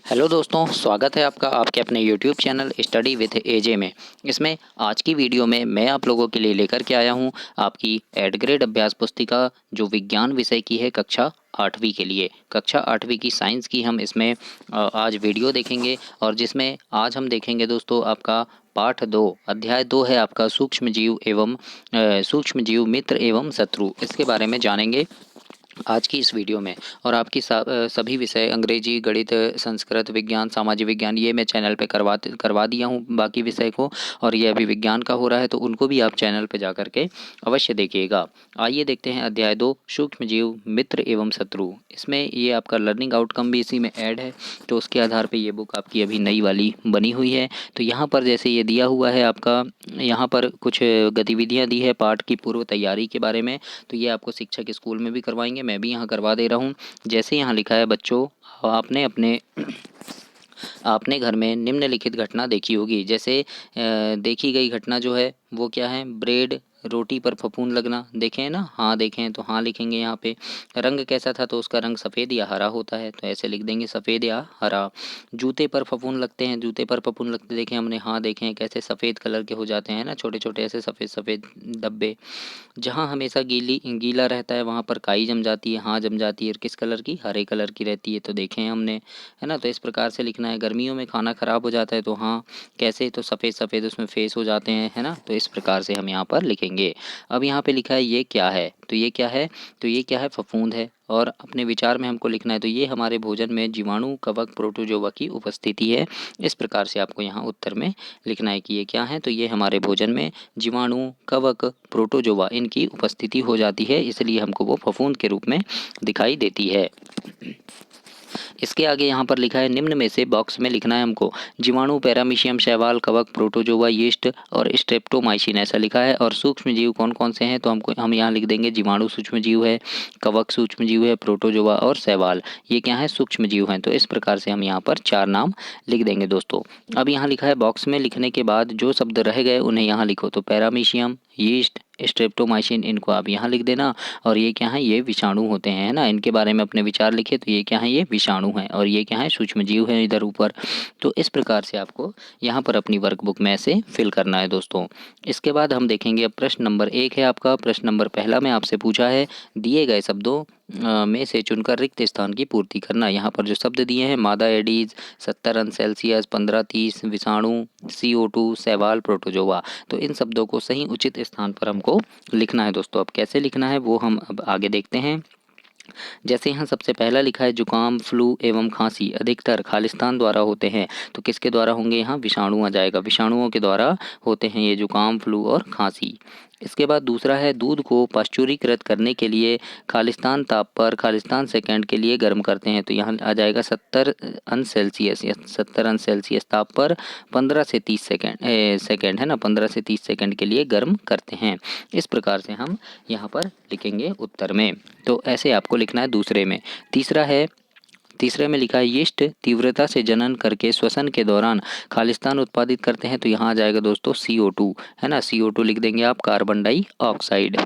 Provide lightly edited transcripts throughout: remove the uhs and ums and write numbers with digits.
Hello दोस्तों, स्वागत है आपका आपके अपने यूट्यूब चैनल स्टडी विद एजे में। इसमें आज की वीडियो में मैं आप लोगों के लिए लेकर के आया हूं आपकी 8th ग्रेड अभ्यास पुस्तिका जो विज्ञान विषय की है कक्षा 8वीं के लिए। कक्षा 8वीं की साइंस की हम इसमें आज वीडियो देखेंगे और जिसमें आज हम देखेंगे दोस्तों आपका पाठ 2 अध्याय 2 है आपका सूक्ष्म जीव एवं सूक्ष्म जीव मित्र एवं शत्रु। इसके बारे में जानेंगे आज की इस वीडियो में। और आपकी सभी विषय अंग्रेजी, गणित, संस्कृत, विज्ञान, सामाजिक विज्ञान ये मैं चैनल पे करवा दिया हूँ बाकी विषय को। और ये अभी विज्ञान का हो रहा है तो उनको भी आप चैनल पे जा कर के अवश्य देखिएगा। आइए देखते हैं अध्याय 2 सूक्ष्म जीव मित्र एवं शत्रु। इसमें ये आपका लर्निंग आउटकम भी इसी में ऐड है, तो उसके आधार पर ये बुक आपकी अभी नई वाली बनी हुई है। तो यहाँ पर जैसे ये दिया हुआ है आपका, यहाँ पर कुछ गतिविधियाँ दी है पाठ की पूर्व तैयारी के बारे में। तो ये आपको शिक्षक स्कूल में भी करवाएंगे, मैं भी यहाँ करवा दे रहा हूँ। जैसे यहाँ लिखा है बच्चों, आपने घर में निम्नलिखित घटना देखी होगी। जैसे देखी गई घटना जो है वो क्या है, ब्रेड रोटी पर फफूंद लगना। देखे हैं ना, हाँ देखें हैं तो हाँ लिखेंगे यहाँ पे। रंग कैसा था तो उसका रंग सफ़ेद या हरा होता है, तो ऐसे लिख देंगे सफ़ेद या हरा। जूते पर फफूंद लगते हैं, जूते पर फफूंद लगते देखे हमने, हाँ देखें कैसे सफ़ेद कलर के हो जाते हैं ना, छोटे छोटे ऐसे सफ़ेद सफ़ेद धब्बे। जहाँ हमेशा गीला रहता है वहाँ पर काई जम जाती है, हाँ जम जाती है। और किस कलर की, हरे कलर की रहती है, तो देखें हैं हमने, है ना। तो इस प्रकार से लिखना है। गर्मियों में खाना ख़राब हो जाता है तो हाँ कैसे, तो सफ़ेद सफ़ेद उसमें फेस हो जाते हैं, है ना। तो इस प्रकार से हम यहाँ पर लिखेंगे। अब यहाँ पे लिखा है ये क्या है, तो ये क्या है, तो ये क्या है, फफूंद है। और अपने विचार में हमको लिखना है, तो ये हमारे भोजन में जीवाणु, कवक, प्रोटोजोआ की उपस्थिति है। इस प्रकार से आपको यहाँ उत्तर में लिखना है कि ये क्या है, तो ये हमारे भोजन में जीवाणु, कवक, प्रोटोजोआ इनकी उपस्थिति हो जाती है, इसलिए हमको वो फफूंद के रूप में दिखाई देती है। इसके आगे यहाँ पर लिखा है निम्न में से बॉक्स में लिखना है हमको जीवाणु, पैरामीशियम, शैवाल, कवक, प्रोटोजोआ, यीस्ट और स्ट्रेप्टोमाइसिन ऐसा लिखा है। और सूक्ष्म जीव कौन कौन से हैं, तो हम यहाँ लिख देंगे जीवाणु सूक्ष्म जीव है, कवक सूक्ष्म जीव है, प्रोटोजोआ और शैवाल ये क्या है, सूक्ष्म जीव हैं। तो इस प्रकार से हम यहाँ पर 4 नाम लिख देंगे दोस्तों। अब यहाँ लिखा है बॉक्स में लिखने के बाद जो शब्द रह गए उन्हें यहाँ लिखो। तो पैरामीशियम, यीस्ट, स्ट्रेप्टोमाइसिन इनको आप यहाँ लिख देना। और ये क्या है, ये विषाणु होते हैं, है ना। इनके बारे में अपने विचार लिखे, तो ये क्या है, ये विषाणु हैं। और ये क्या है, सूक्ष्म जीव है इधर ऊपर। तो इस प्रकार से आपको यहाँ पर अपनी वर्कबुक में से फिल करना है दोस्तों। इसके बाद हम देखेंगे अब प्रश्न नंबर 1 है आपका। प्रश्न नंबर पहला में आपसे पूछा है दिए गए शब्दों में से चुनकर रिक्त स्थान की पूर्ति करना। यहाँ पर जो शब्द दिए हैं मादा एडीज, 70 अंश सेल्सियस, 15-30 विषाणु, CO2, शैवाल, प्रोटोजोआ। तो इन शब्दों को सही उचित स्थान पर हमको लिखना है दोस्तों। अब कैसे लिखना है वो हम अब आगे देखते हैं। जैसे यहाँ सबसे पहला लिखा है जुकाम, फ्लू एवं खांसी अधिकतर खालिस्तान द्वारा होते हैं। तो किसके द्वारा होंगे, यहाँ विषाणु आ जाएगा, विषाणुओं के द्वारा होते हैं ये जुकाम, फ्लू और खांसी। इसके बाद दूसरा है दूध को पाश्चुरीकृत करने के लिए खालिस्तान ताप पर खालिस्तान सेकंड के लिए गर्म करते हैं। तो यहाँ आ जाएगा 70 अंश सेल्सियस या 70 अंश सेल्सियस ताप पर 15 से 30 सेकंड है ना, 15 से 30 सेकंड के लिए गर्म करते हैं। इस प्रकार से हम यहाँ पर लिखेंगे उत्तर में। तो ऐसे आपको लिखना है दूसरे में। तीसरे में लिखा है यीस्ट तीव्रता से जनन करके श्वसन के दौरान खालिस्तान उत्पादित करते हैं। तो यहाँ आ जाएगा दोस्तों CO2, है ना। CO2 लिख देंगे आप, कार्बन डाइऑक्साइड।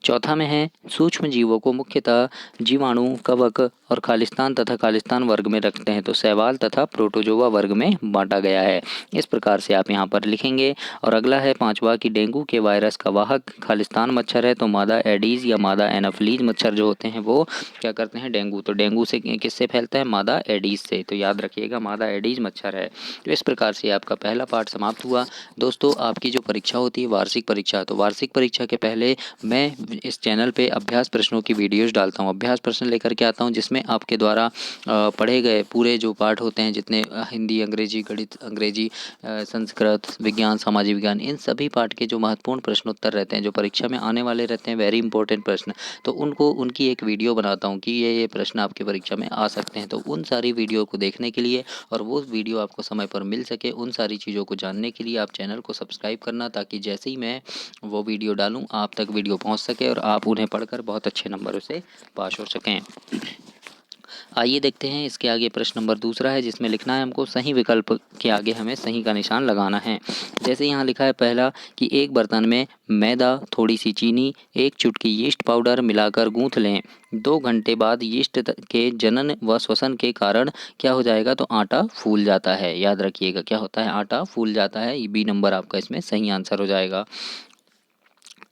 चौथा में है सूक्ष्म जीवों को मुख्यतः जीवाणु, कवक और खालिस्तान तथा खालिस्तान वर्ग में रखते हैं। तो शैवाल तथा प्रोटोजोआ वर्ग में बांटा गया है। इस प्रकार से आप यहाँ पर लिखेंगे। और अगला है पांचवा कि डेंगू के वायरस का वाहक खालिस्तान मच्छर है। तो मादा एडीज या मादा एनाफिलीज मच्छर जो होते हैं वो क्या करते हैं, डेंगू। तो डेंगू से किससे फैलता है, मादा एडीज से। तो याद रखिएगा मादा एडीज मच्छर है। तो इस प्रकार से आपका पहला पाठ समाप्त हुआ। दोस्तों आपकी जो परीक्षा होती है वार्षिक परीक्षा, तो वार्षिक परीक्षा के पहले मैं इस चैनल पे अभ्यास प्रश्नों की वीडियोस डालता हूँ। अभ्यास प्रश्न लेकर के आता हूँ जिसमें आपके द्वारा पढ़े गए पूरे जो पाठ होते हैं जितने हिंदी, अंग्रेजी, गणित, अंग्रेजी, संस्कृत, विज्ञान, सामाजिक विज्ञान, इन सभी पाठ के जो महत्वपूर्ण प्रश्नोत्तर रहते हैं जो परीक्षा में आने वाले रहते हैं, वेरी इंपॉर्टेंट प्रश्न, तो उनकी एक वीडियो बनाता हूँ कि ये प्रश्न आपकी परीक्षा में आ सकते हैं। तो उन सारी वीडियो को देखने के लिए और वो वीडियो आपको समय पर मिल सके, उन सारी चीज़ों को जानने के लिए आप चैनल को सब्सक्राइब करना, ताकि जैसे ही मैं वो वीडियो डालूँ आप तक वीडियो पहुंच सके और आप उन्हें पढ़कर बहुत अच्छे नंबरों से पास हो सकें। आइए देखते हैं इसके आगे प्रश्न नंबर दूसरा है, जिसमें लिखना है हमको सही विकल्प के आगे हमें सही का निशान लगाना है। जैसे यहाँ लिखा है पहला कि एक बर्तन में मैदा, थोड़ी सी चीनी, एक चुटकी यीस्ट पाउडर मिलाकर गूंथ लें। 2 घंटे बाद यीस्ट के जनन व श्वसन के कारण क्या हो जाएगा, तो आटा फूल जाता है। याद रखिएगा क्या होता है, आटा फूल जाता है। ये बी नंबर आपका इसमें सही आंसर हो जाएगा।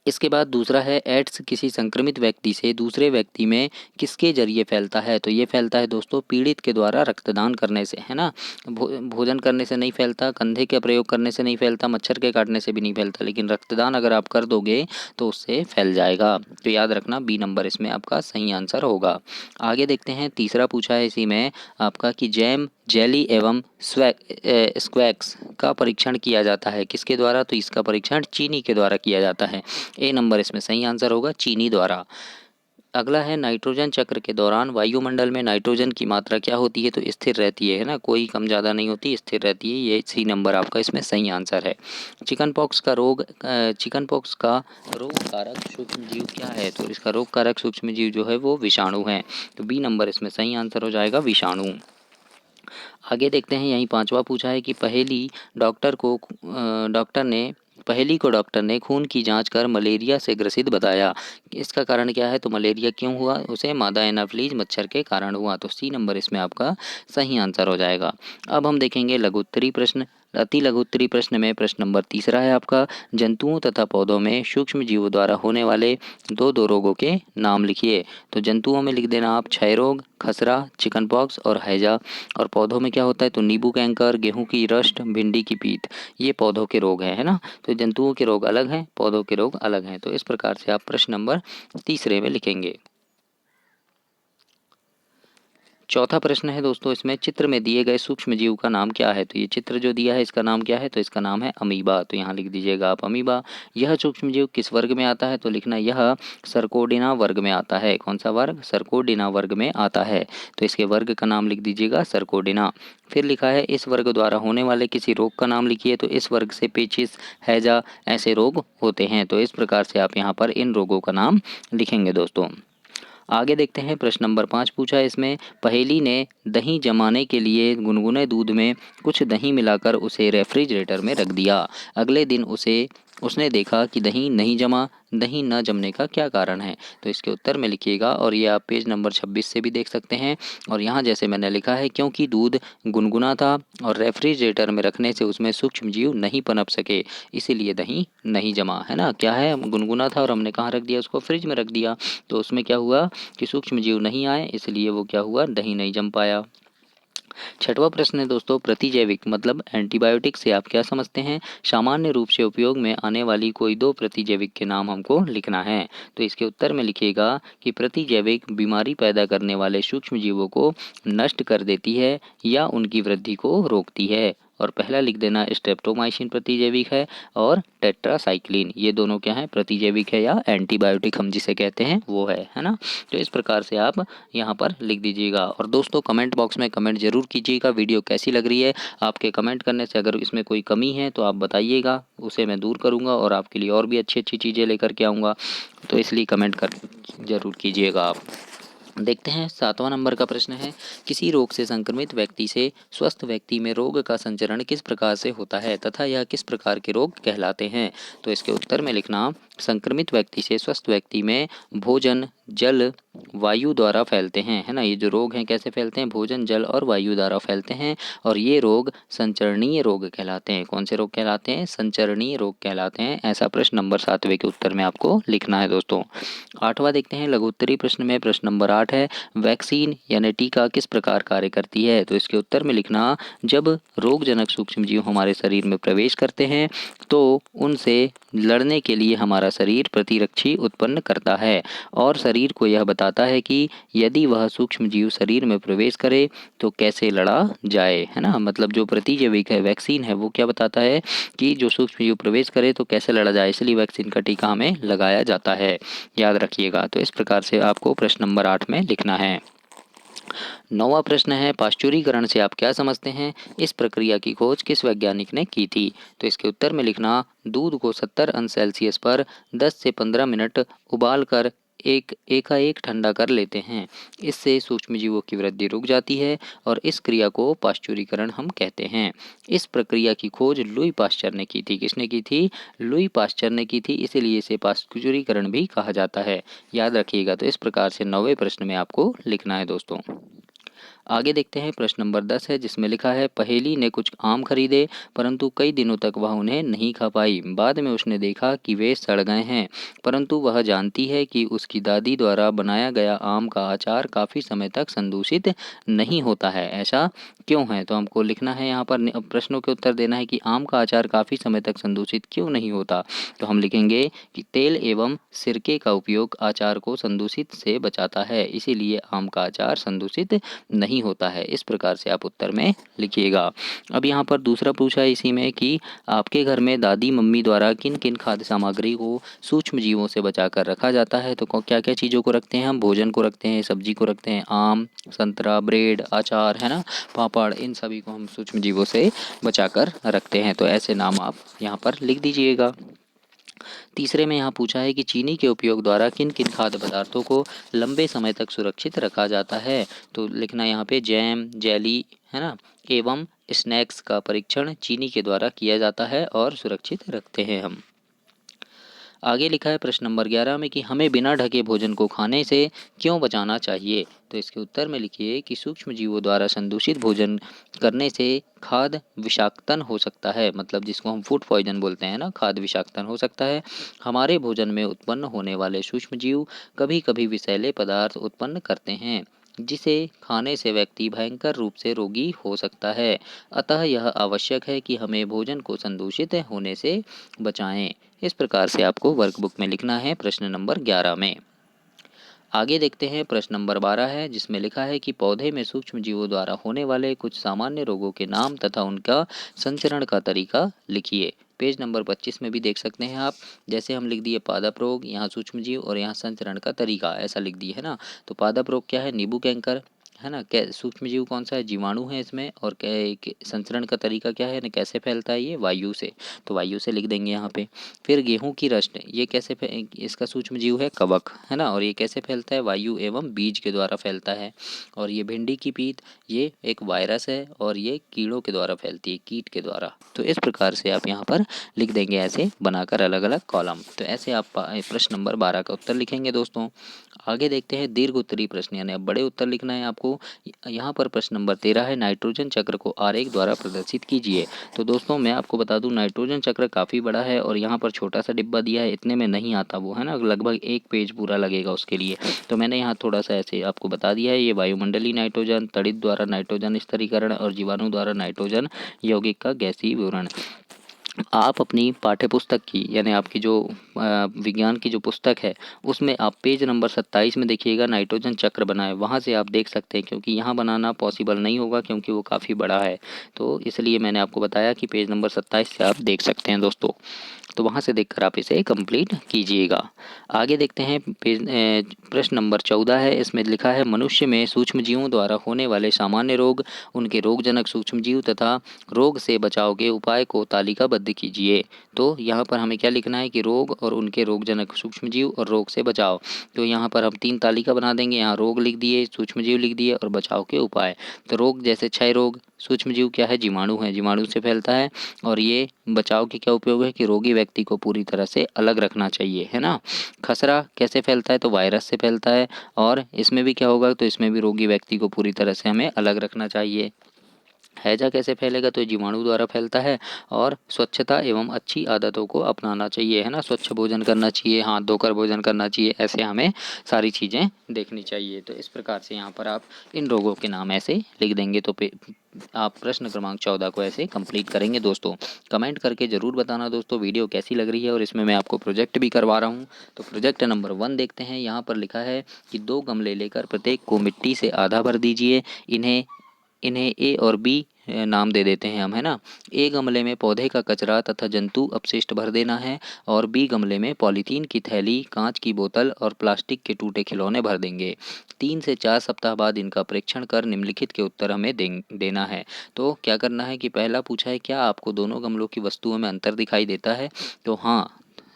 इसके बाद दूसरा है एड्स किसी संक्रमित व्यक्ति से दूसरे व्यक्ति में किसके जरिए फैलता है। तो ये फैलता है दोस्तों पीड़ित के द्वारा रक्तदान करने से, है ना। भोजन करने से नहीं फैलता, कंधे का प्रयोग करने से नहीं फैलता, मच्छर के काटने से भी नहीं फैलता, लेकिन रक्तदान अगर आप कर दोगे तो उससे फैल जाएगा। तो याद रखना बी नंबर इसमें आपका सही आंसर होगा। आगे देखते हैं तीसरा पूछा है इसी में आपका कि जैम, जेली एवं स्क्वैक्स का परीक्षण किया जाता है किसके द्वारा। तो इसका परीक्षण चीनी के द्वारा किया जाता है। ए नंबर इसमें सही आंसर होगा, चीनी द्वारा। अगला है नाइट्रोजन चक्र के दौरान वायुमंडल में नाइट्रोजन की मात्रा क्या होती है। तो स्थिर रहती है ना, कोई कम ज़्यादा नहीं होती, स्थिर रहती है। ये सी नंबर आपका इसमें सही आंसर है। चिकन पॉक्स का रोग कारक सूक्ष्म जीव क्या है। तो इसका रोग कारक सूक्ष्म जीव जो है वो विषाणु है। तो बी नंबर इसमें सही आंसर हो जाएगा, विषाणु। आगे देखते हैं यहीं पांचवा पूछा है कि डॉक्टर ने खून की जांच कर मलेरिया से ग्रसित बताया। इसका कारण क्या है, तो मलेरिया क्यों हुआ उसे, मादा एनाफ्लीज मच्छर के कारण हुआ। तो सी नंबर इसमें आपका सही आंसर हो जाएगा। अब हम देखेंगे लघु उत्तरी प्रश्न। अति लघु उत्तरी प्रश्न में प्रश्न नंबर तीसरा है आपका, जंतुओं तथा पौधों में सूक्ष्म जीवों द्वारा होने वाले दो रोगों के नाम लिखिए। तो जंतुओं में लिख देना आप क्षय रोग, खसरा, चिकन पॉक्स और हैजा। और पौधों में क्या होता है, तो नींबू कैंकर, गेहूं की रस्ट, भिंडी की पीत। ये पौधों के रोग है ना। तो जंतुओं के रोग अलग हैं, पौधों के रोग अलग हैं। तो इस प्रकार से आप प्रश्न नंबर तीसरे में लिखेंगे। चौथा प्रश्न है दोस्तों, इसमें चित्र में दिए गए सूक्ष्म जीव का नाम क्या है। तो ये चित्र जो दिया है इसका नाम क्या है, तो इसका नाम है अमीबा। तो यहाँ लिख दीजिएगा आप अमीबा। यह सूक्ष्म जीव किस वर्ग में आता है। तो लिखना यह सर्कोडिना वर्ग में आता है। कौन सा वर्ग, सर्कोडिना वर्ग में आता है। तो इसके वर्ग का नाम लिख दीजिएगा सर्कोडिना। फिर लिखा है इस वर्ग द्वारा होने वाले किसी रोग का नाम लिखिए। तो इस वर्ग से पेचिस, हैजा ऐसे रोग होते हैं। तो इस प्रकार से आप यहाँ पर इन रोगों का नाम लिखेंगे दोस्तों। आगे देखते हैं प्रश्न नंबर 5 पूछा है इसमें, पहेली ने दही जमाने के लिए गुनगुने दूध में कुछ दही मिलाकर उसे रेफ्रिजरेटर में रख दिया। अगले दिन उसने देखा कि दही नहीं जमा। दही न जमने का क्या कारण है। तो इसके उत्तर में लिखिएगा, और ये आप पेज नंबर 26 से भी देख सकते हैं। और यहाँ जैसे मैंने लिखा है, क्योंकि दूध गुनगुना था और रेफ्रिजरेटर में रखने से उसमें सूक्ष्म जीव नहीं पनप सके, इसीलिए दही नहीं जमा, है ना। क्या है, गुनगुना था और हमने कहाँ रख दिया, उसको फ्रिज में रख दिया। तो उसमें क्या हुआ कि सूक्ष्म जीव नहीं आए, इसलिए वो क्या हुआ, दही नहीं जम पाया। छठवां प्रश्न है दोस्तों, प्रतिजैविक मतलब एंटीबायोटिक से आप क्या समझते हैं। सामान्य रूप से उपयोग में आने वाली कोई दो प्रतिजैविक के नाम हमको लिखना है। तो इसके उत्तर में लिखिएगा कि प्रतिजैविक बीमारी पैदा करने वाले सूक्ष्म जीवों को नष्ट कर देती है या उनकी वृद्धि को रोकती है। और पहला लिख देना स्ट्रेप्टोमाइसिन प्रतिजैविक है, और टेट्रासाइक्लिन, ये दोनों क्या है, प्रतिजैविक है या एंटीबायोटिक हम जिसे कहते हैं वो है ना। तो इस प्रकार से आप यहाँ पर लिख दीजिएगा। और दोस्तों कमेंट बॉक्स में कमेंट जरूर कीजिएगा, वीडियो कैसी लग रही है। आपके कमेंट करने से अगर इसमें कोई कमी है तो आप बताइएगा, उसे मैं दूर करूँगा और आपके लिए और भी अच्छी अच्छी चीज़ें लेकर के आऊँगा। तो इसलिए कमेंट कर जरूर कीजिएगा आप। देखते हैं 7वां नंबर का प्रश्न है, किसी रोग से संक्रमित व्यक्ति से स्वस्थ व्यक्ति में रोग का संचरण किस प्रकार से होता है तथा यह किस प्रकार के रोग कहलाते हैं। तो इसके उत्तर में लिखना, संक्रमित व्यक्ति से स्वस्थ व्यक्ति में भोजन, जल, वायु द्वारा फैलते हैं, है ना। ये जो रोग हैं कैसे फैलते हैं, भोजन, जल और वायु द्वारा फैलते हैं। और ये रोग संचरणीय रोग कहलाते हैं। कौन से रोग कहलाते हैं, संचरणीय रोग कहलाते हैं। ऐसा प्रश्न नंबर 7वें के उत्तर में आपको लिखना है दोस्तों। 8वां देखते हैं लघु उत्तरी प्रश्न में, प्रश्न नंबर 8 है, वैक्सीन यानी टीका किस प्रकार कार्य करती है। तो इसके उत्तर में लिखना, जब रोगजनक सूक्ष्म जीव हमारे शरीर में प्रवेश करते हैं तो उनसे लड़ने के लिए हमारा शरीर प्रतिरक्षी उत्पन्न करता है, और शरीर को यह बताता है कि यदि वह सूक्ष्म जीव शरीर में प्रवेश करे तो कैसे लड़ा जाए, है ना। मतलब जो प्रतिजैविक है, वैक्सीन है, वो क्या बताता है कि जो सूक्ष्म जीव प्रवेश करे तो कैसे लड़ा जाए, इसलिए वैक्सीन का टीका हमें लगाया जाता है। याद रखिएगा। तो इस प्रकार से आपको प्रश्न नंबर 8 में लिखना है। 9वां प्रश्न है, पाश्चुरीकरण से आप क्या समझते हैं, इस प्रक्रिया की खोज किस वैज्ञानिक ने की थी। तो इसके उत्तर में लिखना, दूध को 70 अंश सेल्सियस पर 10 से 15 मिनट उबाल कर एकाएक ठंडा कर लेते हैं। इससे सूक्ष्मजीवों की वृद्धि रुक जाती है और इस क्रिया को पाश्चुरीकरण हम कहते हैं। इस प्रक्रिया की खोज लुई पाश्चर ने की थी। किसने की थी? लुई पाश्चर ने की थी, इसीलिए इसे पाश्चुरीकरण भी कहा जाता है। याद रखिएगा। तो इस प्रकार से 9वें प्रश्न में आपको लिखना है दोस्तों। आगे देखते हैं प्रश्न नंबर 10 है, जिसमें लिखा है, पहेली ने कुछ आम खरीदे परंतु कई दिनों तक वह उन्हें नहीं खा पाई। बाद में उसने देखा कि वे सड़ गए हैं, परंतु वह जानती है कि उसकी दादी द्वारा बनाया गया आम का अचार काफ़ी समय तक संदूषित नहीं होता है। ऐसा क्यों है? तो हमको लिखना है यहाँ पर, प्रश्नों के उत्तर देना है कि आम का अचार काफ़ी समय तक संदूषित क्यों नहीं होता। तो हम लिखेंगे कि तेल एवं सिरके का उपयोग अचार को संदूषित से बचाता है, इसीलिए आम का अचार संदूषित नहीं होता है। इस प्रकार से आप उत्तर में लिखिएगा। अब यहाँ पर दूसरा पूछा है इसी में कि आपके घर में दादी मम्मी द्वारा किन किन खाद्य सामग्री को सूक्ष्म जीवों से बचा कर रखा जाता है। तो क्या क्या चीज़ों को रखते हैं हम? भोजन को रखते हैं, सब्जी को रखते हैं, आम, संतरा, ब्रेड, अचार, है ना, पापड़, इन सभी को हम सूक्ष्म जीवों से बचा कर रखते हैं। तो ऐसे नाम आप यहाँ पर लिख दीजिएगा। तीसरे में यहाँ पूछा है कि चीनी के उपयोग द्वारा किन किन खाद्य पदार्थों को लंबे समय तक सुरक्षित रखा जाता है। तो लिखना यहाँ पे जैम, जेली, है ना, एवं स्नैक्स का परीक्षण चीनी के द्वारा किया जाता है और सुरक्षित रखते हैं हम। आगे लिखा है प्रश्न नंबर 11 में कि हमें बिना ढके भोजन को खाने से क्यों बचाना चाहिए। तो इसके उत्तर में लिखिए कि सूक्ष्म जीवों द्वारा संदूषित भोजन करने से खाद्य विषाक्तन हो सकता है, मतलब जिसको हम फूड पॉइजन बोलते हैं ना, खाद्य विषाक्तन हो सकता है। हमारे भोजन में उत्पन्न होने वाले सूक्ष्म जीव कभी कभी विषैले पदार्थ उत्पन्न करते हैं, जिसे खाने से व्यक्ति भयंकर रूप से रोगी हो सकता है। अतः यह आवश्यक है कि हमें भोजन को संदूषित होने से बचाएं। इस प्रकार से आपको वर्कबुक में लिखना है प्रश्न नंबर 11 में। आगे देखते हैं प्रश्न नंबर 12 है, जिसमें लिखा है कि पौधे में सूक्ष्म जीवों द्वारा होने वाले कुछ सामान्य रोगों के नाम तथा उनका संचरण का तरीका लिखिए। पेज नंबर 25 में भी देख सकते हैं आप। जैसे हम लिख दिए पादप रोग, यहाँ सूक्ष्म जीव और यहाँ संचरण का तरीका, ऐसा लिख दिए है ना। तो पादप रोग क्या है? नींबू कैंकर, है ना। सूक्ष्म जीव कौन सा है? जीवाणु है इसमें। और संचरण का तरीका क्या है, कैसे फैलता है ये? वायु से। तो वायु से लिख देंगे यहाँ पे। फिर गेहूं की रस्ट, ये कैसे इसका सूक्ष्म जीव है कवक, है ना। और ये कैसे फैलता है? वायु एवं बीज के द्वारा फैलता है। और ये भिंडी की पीत, ये एक वायरस है और ये कीड़ों के द्वारा फैलती है, कीट के द्वारा। तो इस प्रकार से आप यहाँ पर लिख देंगे, ऐसे बनाकर अलग अलग कॉलम। तो ऐसे आप प्रश्न नंबर 12 का उत्तर लिखेंगे दोस्तों। आगे देखते हैं दीर्घ उत्तरीय प्रश्न, यानी अब बड़े उत्तर लिखना है आपको। यहाँ पर प्रश्न नंबर 13 है, नाइट्रोजन चक्र को आरेख द्वारा प्रदर्शित कीजिए। तो दोस्तों मैं आपको बता दूं, नाइट्रोजन चक्र काफ़ी बड़ा है और यहाँ पर छोटा सा डिब्बा दिया है, इतने में नहीं आता वो, है ना। लगभग 1 पेज पूरा लगेगा उसके लिए। तो मैंने यहाँ थोड़ा सा ऐसे आपको बता दिया है। ये वायुमंडलीय नाइट्रोजन, तड़ित द्वारा नाइट्रोजन स्तरीकरण और जीवाणु द्वारा नाइट्रोजन यौगिक का गैसीय विवरण। आप अपनी पाठ्य पुस्तक की, यानी आपकी जो विज्ञान की जो पुस्तक है, उसमें आप पेज नंबर 27 में देखिएगा, नाइट्रोजन चक्र बना है, वहाँ से आप देख सकते हैं। क्योंकि यहाँ बनाना पॉसिबल नहीं होगा क्योंकि वो काफ़ी बड़ा है, तो इसलिए मैंने आपको बताया कि पेज नंबर 27 से आप देख सकते हैं दोस्तों। तो वहाँ से देखकर आप इसे कंप्लीट कीजिएगा। आगे देखते हैं प्रश्न नंबर 14 है। इसमें लिखा है, मनुष्य में सूक्ष्म जीवों द्वारा होने वाले सामान्य रोग, उनके रोगजनक सूक्ष्म जीव तथा रोग से बचाव के उपाय को तालिकाबद्ध कीजिए। तो यहाँ पर हमें क्या लिखना है कि रोग और उनके रोगजनक सूक्ष्म जीव और रोग से बचाव। तो यहाँ पर हम 3 तालिका बना देंगे। यहाँ रोग लिख दिए, सूक्ष्म जीव लिख दिए और बचाव के उपाय। तो रोग जैसे क्षय रोग, सूक्ष्म जीव क्या है? जीवाणु है, जीवाणु से फैलता है। और ये बचाव के क्या उपयोग है कि रोगी व्यक्ति को पूरी तरह से अलग रखना चाहिए, है ना। खसरा कैसे फैलता है? तो वायरस से फैलता है। और इसमें भी क्या होगा? तो इसमें भी रोगी व्यक्ति को पूरी तरह से हमें अलग रखना चाहिए। हैजा कैसे फैलेगा? तो जीवाणु द्वारा फैलता है। और स्वच्छता एवं अच्छी आदतों को अपनाना चाहिए, है ना। स्वच्छ भोजन करना चाहिए, हाथ धोकर भोजन करना चाहिए, ऐसे हमें सारी चीज़ें देखनी चाहिए। तो इस प्रकार से यहाँ पर आप इन रोगों के नाम ऐसे लिख देंगे। तो आप प्रश्न क्रमांक 14 को ऐसे कंप्लीट करेंगे दोस्तों। कमेंट करके ज़रूर बताना दोस्तों वीडियो कैसी लग रही है। और इसमें मैं आपको प्रोजेक्ट भी करवा रहा हूँ। तो प्रोजेक्ट नंबर 1 देखते हैं। यहाँ पर लिखा है कि 2 गमले लेकर प्रत्येक को मिट्टी से आधा भर दीजिए। इन्हें इन्हें ए और बी नाम दे देते हैं हम, है ना। ए गमले में पौधे का कचरा तथा जंतु अपशिष्ट भर देना है और बी गमले में पॉलीथीन की थैली, कांच की बोतल और प्लास्टिक के टूटे खिलौने भर देंगे। 3 से 4 सप्ताह बाद इनका परीक्षण कर निम्नलिखित के उत्तर हमें देना है। तो क्या करना है कि पहला पूछा है, क्या आपको दोनों गमलों की वस्तुओं में अंतर दिखाई देता है? तो हाँ,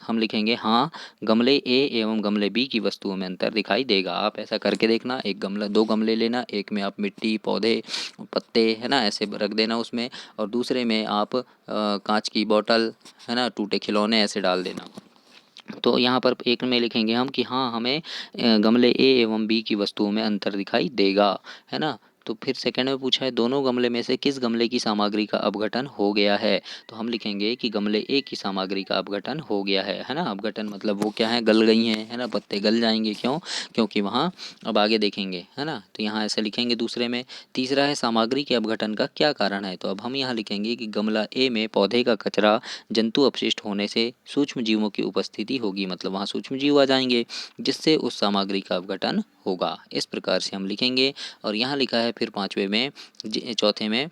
हम लिखेंगे हाँ, गमले ए एवं गमले बी की वस्तुओं में अंतर दिखाई देगा। आप ऐसा करके देखना, एक गमला, 2 गमले लेना, एक में आप मिट्टी, पौधे, पत्ते, है ना, ऐसे रख देना उसमें, और दूसरे में आप कांच की बोतल, है ना, टूटे खिलौने ऐसे डाल देना। तो यहाँ पर एक में लिखेंगे हम कि हाँ, हमें गमले ए एवं बी की वस्तुओं में अंतर दिखाई देगा, है ना। तो फिर सेकंड में पूछा है दोनों गमले में से किस गमले की सामग्री का अपघटन हो गया है। तो हम लिखेंगे कि गमले ए की सामग्री का अपघटन हो गया है ना। अपघटन मतलब वो क्या है, गल गई हैं, है ना, पत्ते गल जाएंगे। क्यों? क्योंकि वहाँ, अब आगे देखेंगे, है ना। तो यहाँ ऐसे लिखेंगे दूसरे में। तीसरा है सामग्री के अपघटन का क्या कारण है। तो अब हम यहाँ लिखेंगे कि गमला ए में पौधे का कचरा जंतु अपशिष्ट होने से सूक्ष्म जीवों की उपस्थिति होगी, मतलब वहाँ सूक्ष्म जीव आ जाएंगे, जिससे उस सामग्री का अपघटन होगा। इस प्रकार से हम लिखेंगे। और यहाँ लिखा है फिर पाँचवें में, चौथे में,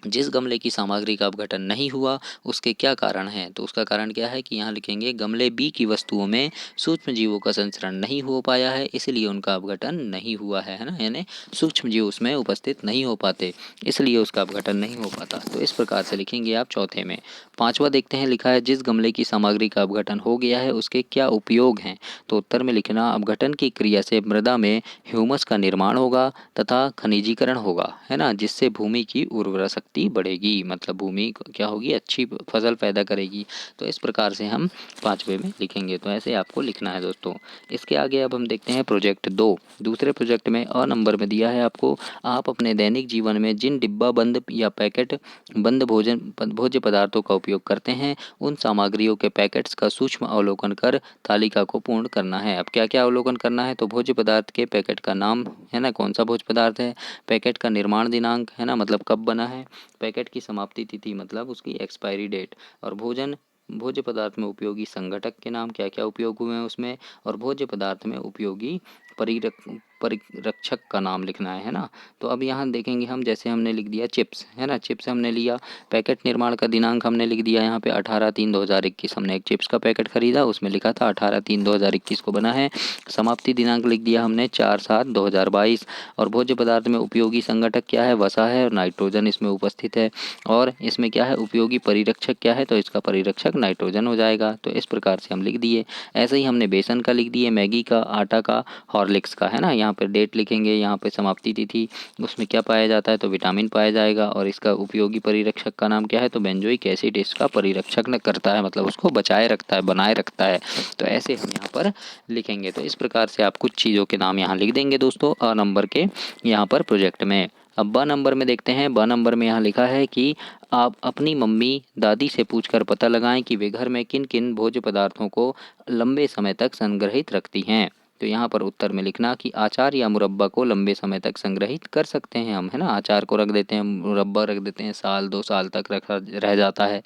जिस गमले की सामग्री का अपघटन नहीं हुआ उसके क्या कारण है। तो उसका कारण क्या है कि यहाँ लिखेंगे गमले बी की वस्तुओं में सूक्ष्म जीवों का संचरण नहीं हो पाया है, इसलिए उनका अपघटन नहीं हुआ है ना, यानी सूक्ष्म जीव उसमें उपस्थित नहीं हो पाते, इसलिए उसका अपघटन नहीं हो पाता। तो इस प्रकार से लिखेंगे आप चौथे में। पांचवा देखते हैं, लिखा है जिस गमले की सामग्री का अपघटन हो गया है उसके क्या उपयोग हैं। तो उत्तर में लिखना अपघटन की क्रिया से मृदा में ह्यूमस का निर्माण होगा तथा खनिजीकरण होगा, है ना, जिससे भूमि की उर्वरा शक्ति बढ़ेगी, मतलब भूमि क्या होगी, अच्छी फसल पैदा करेगी। तो इस प्रकार से हम पांचवे में लिखेंगे। तो ऐसे आपको लिखना है दोस्तों। इसके आगे अब हम देखते हैं प्रोजेक्ट 2। दूसरे प्रोजेक्ट में अ नंबर में दिया है आपको, आप अपने दैनिक जीवन में जिन डिब्बा बंद या पैकेट बंद भोज्य पदार्थों का उपयोग करते हैं उन सामग्रियों के पैकेट्स का सूक्ष्म अवलोकन कर तालिका को पूर्ण करना है। अब क्या क्या अवलोकन करना है। तो भोज्य पदार्थ के पैकेट का नाम, है ना, कौन सा भोज्य पदार्थ है, पैकेट का निर्माण दिनांक, है ना, मतलब कब बना है, पैकेट की समाप्ति तिथि मतलब उसकी एक्सपायरी डेट, और भोज्य पदार्थ में उपयोगी संघटक के नाम, क्या क्या उपयोग हुए हैं उसमें, और भोज्य पदार्थ में उपयोगी परिरक्षक का नाम लिखना है ना। तो अब यहाँ देखेंगे हम, जैसे हमने लिख दिया चिप्स, है ना, चिप्स हमने लिया, पैकेट निर्माण का दिनांक हमने लिख दिया यहाँ पे 18/3/2021। हमने एक चिप्स का पैकेट खरीदा, उसमें लिखा था 18/3/2021 को बना है। समाप्ति दिनांक लिख दिया हमने 4/7/2022। और भोज्य पदार्थ में उपयोगी संघटक क्या है, वसा है, और नाइट्रोजन इसमें उपस्थित है। और इसमें क्या है, उपयोगी परिरक्षक क्या है, तो इसका परिरक्षक नाइट्रोजन हो जाएगा। तो इस प्रकार से हम लिख दिए। ऐसे ही हमने बेसन का लिख दिए, मैगी का, आटा का, हॉर्लिक्स का, है ना। यहाँ पे डेट लिखेंगे, यहाँ पे समाप्ति तिथि, उसमें क्या पाया जाता है, तो विटामिन पाया जाएगा। और इसका उपयोगी परिरक्षक का नाम क्या है, तो बेंजोइक एसिड इसका परिरक्षक न करता है, मतलब उसको बचाए रखता है, बनाए रखता है। तो ऐसे हम यहाँ पर लिखेंगे। तो इस प्रकार से आप कुछ चीज़ों के नाम यहाँ लिख देंगे दोस्तों अ नंबर के यहाँ पर प्रोजेक्ट में। अब ब नंबर में देखते हैं। ब नंबर में यहाँ लिखा है कि आप अपनी मम्मी दादी से पूछकर पता लगाएं कि वे घर में किन किन भोज्य पदार्थों को लंबे समय तक संग्रहित रखती हैं। तो यहाँ पर उत्तर में लिखना कि अचार या मुरब्बा को लंबे समय तक संग्रहित कर सकते हैं हम, है ना। अचार को रख देते हैं, मुरब्बा रख देते हैं, साल 2 साल तक रखा रह जाता है।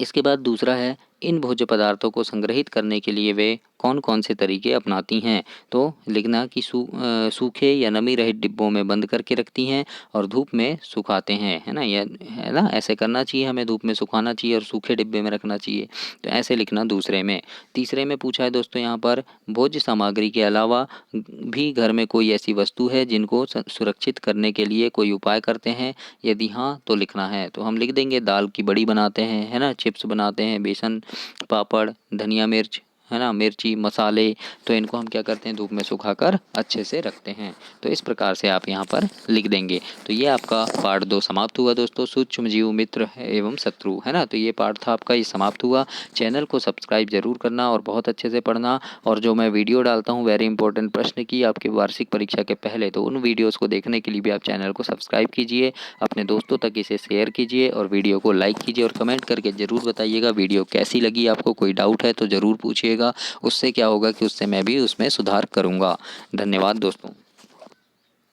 इसके बाद दूसरा है, इन भोज्य पदार्थों को संग्रहित करने के लिए वे कौन कौन से तरीके अपनाती हैं। तो लिखना कि सूखे या नमी रहित डिब्बों में बंद करके रखती हैं और धूप में सुखाते हैं, है ना। यह है ना, ऐसे करना चाहिए, हमें धूप में सुखाना चाहिए और सूखे डिब्बे में रखना चाहिए। तो ऐसे लिखना दूसरे में। तीसरे में पूछा है दोस्तों यहाँ पर, भोज्य सामग्री के अलावा भी घर में कोई ऐसी वस्तु है जिनको सुरक्षित करने के लिए कोई उपाय करते हैं, यदि हाँ तो लिखना है। तो हम लिख देंगे दाल की बड़ी बनाते हैं, है ना, चिप्स बनाते हैं, बेसन, पापड़, धनिया मिर्च, है ना, मिर्ची, मसाले, तो इनको हम क्या करते हैं, धूप में सुखाकर अच्छे से रखते हैं। तो इस प्रकार से आप यहाँ पर लिख देंगे। तो ये आपका पार्ट 2 समाप्त हुआ दोस्तों, सूक्ष्म जीव मित्र एवं शत्रु, है ना। तो ये पार्ट था आपका, ये समाप्त हुआ। चैनल को सब्सक्राइब जरूर करना और बहुत अच्छे से पढ़ना। और जो मैं वीडियो डालता हूँ वेरी इंपॉर्टेंट प्रश्न की आपके वार्षिक परीक्षा के पहले, तो उन वीडियोज़ को देखने के लिए भी आप चैनल को सब्सक्राइब कीजिए, अपने दोस्तों तक इसे शेयर कीजिए और वीडियो को लाइक कीजिए, और कमेंट करके ज़रूर बताइएगा वीडियो कैसी लगी आपको। कोई डाउट है तो ज़रूर पूछिएगा, उससे क्या होगा कि उससे मैं भी उसमें सुधार करूँगा। धन्यवाद दोस्तों।